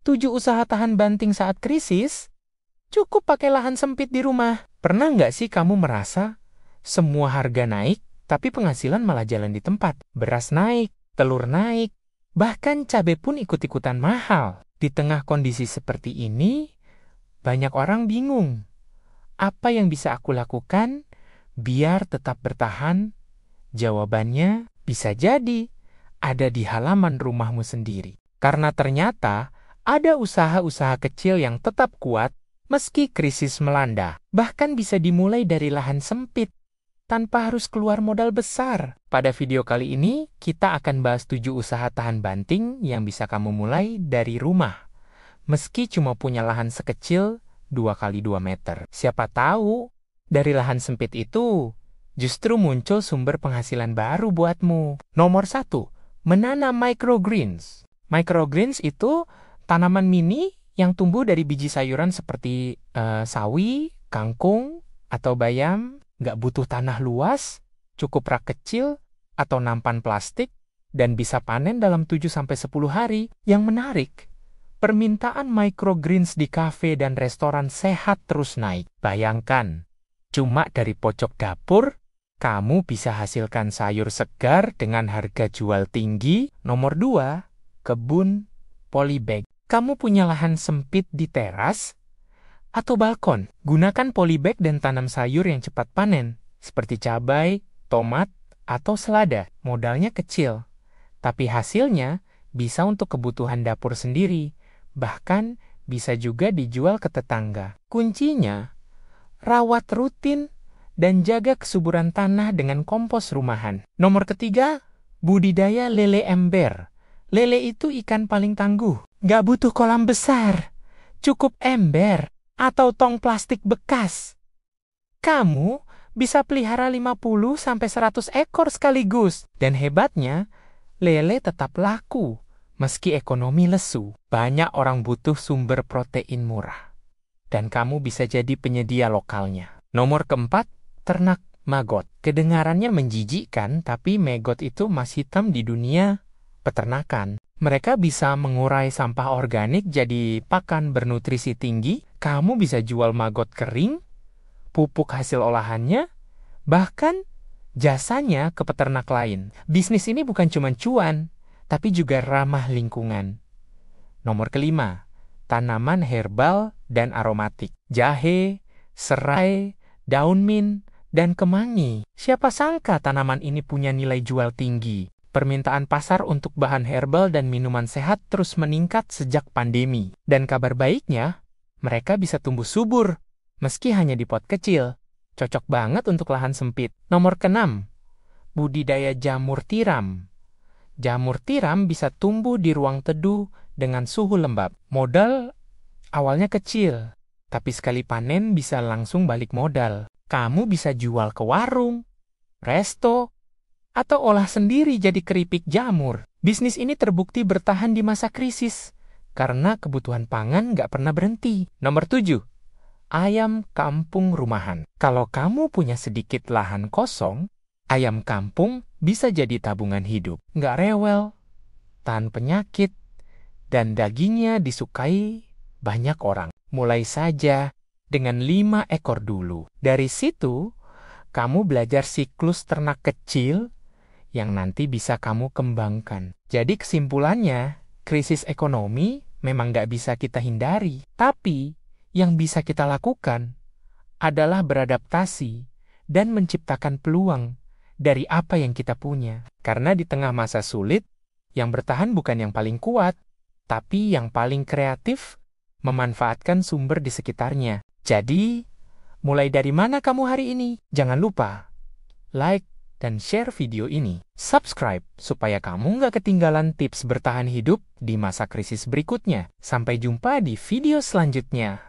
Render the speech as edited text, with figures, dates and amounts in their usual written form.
7 usaha tahan banting saat krisis? Cukup pakai lahan sempit di rumah. Pernah nggak sih kamu merasa semua harga naik, tapi penghasilan malah jalan di tempat? Beras naik, telur naik, bahkan cabai pun ikut-ikutan mahal. Di tengah kondisi seperti ini, banyak orang bingung. Apa yang bisa aku lakukan biar tetap bertahan? Jawabannya bisa jadi ada di halaman rumahmu sendiri. Karena ternyata ada usaha-usaha kecil yang tetap kuat meski krisis melanda. Bahkan bisa dimulai dari lahan sempit tanpa harus keluar modal besar. Pada video kali ini, kita akan bahas 7 usaha tahan banting yang bisa kamu mulai dari rumah. Meski cuma punya lahan sekecil 2 kali 2 meter. Siapa tahu dari lahan sempit itu justru muncul sumber penghasilan baru buatmu. Nomor 1, menanam microgreens. Microgreens itu tanaman mini yang tumbuh dari biji sayuran seperti sawi, kangkung, atau bayam. Nggak butuh tanah luas, cukup rak kecil atau nampan plastik, dan bisa panen dalam 7-10 hari. Yang menarik, permintaan microgreens di kafe dan restoran sehat terus naik. Bayangkan, cuma dari pojok dapur, kamu bisa hasilkan sayur segar dengan harga jual tinggi. Nomor 2, kebun polybag. Kamu punya lahan sempit di teras atau balkon? Gunakan polybag dan tanam sayur yang cepat panen, seperti cabai, tomat, atau selada. Modalnya kecil, tapi hasilnya bisa untuk kebutuhan dapur sendiri. Bahkan bisa juga dijual ke tetangga. Kuncinya, rawat rutin dan jaga kesuburan tanah dengan kompos rumahan. Nomor ketiga, budidaya lele ember. Lele itu ikan paling tangguh. Nggak butuh kolam besar. Cukup ember atau tong plastik bekas. Kamu bisa pelihara 50-100 ekor sekaligus. Dan hebatnya, lele tetap laku meski ekonomi lesu. Banyak orang butuh sumber protein murah. Dan kamu bisa jadi penyedia lokalnya. Nomor keempat, ternak maggot. Kedengarannya menjijikkan, tapi maggot itu emas hitam di dunia peternakan. Mereka bisa mengurai sampah organik jadi pakan bernutrisi tinggi. Kamu bisa jual maggot kering, pupuk hasil olahannya, bahkan jasanya ke peternak lain. Bisnis ini bukan cuma cuan, tapi juga ramah lingkungan. Nomor kelima, tanaman herbal dan aromatik. Jahe, serai, daun mint, dan kemangi. Siapa sangka tanaman ini punya nilai jual tinggi. Permintaan pasar untuk bahan herbal dan minuman sehat terus meningkat sejak pandemi. Dan kabar baiknya, mereka bisa tumbuh subur, meski hanya di pot kecil. Cocok banget untuk lahan sempit. Nomor keenam, budidaya jamur tiram. Jamur tiram bisa tumbuh di ruang teduh dengan suhu lembab. Modal awalnya kecil, tapi sekali panen bisa langsung balik modal. Kamu bisa jual ke warung, resto, atau olah sendiri jadi keripik jamur. Bisnis ini terbukti bertahan di masa krisis, karena kebutuhan pangan nggak pernah berhenti. Nomor 7, ayam kampung rumahan. Kalau kamu punya sedikit lahan kosong, ayam kampung bisa jadi tabungan hidup. Nggak rewel, tahan penyakit, dan dagingnya disukai banyak orang. Mulai saja dengan 5 ekor dulu. Dari situ, kamu belajar siklus ternak kecil yang nanti bisa kamu kembangkan. Jadi kesimpulannya, krisis ekonomi memang nggak bisa kita hindari. Tapi, yang bisa kita lakukan adalah beradaptasi dan menciptakan peluang dari apa yang kita punya. Karena di tengah masa sulit, yang bertahan bukan yang paling kuat, tapi yang paling kreatif memanfaatkan sumber di sekitarnya. Jadi, mulai dari mana kamu hari ini? Jangan lupa like dan share video ini. Subscribe supaya kamu nggak ketinggalan tips bertahan hidup di masa krisis berikutnya. Sampai jumpa di video selanjutnya.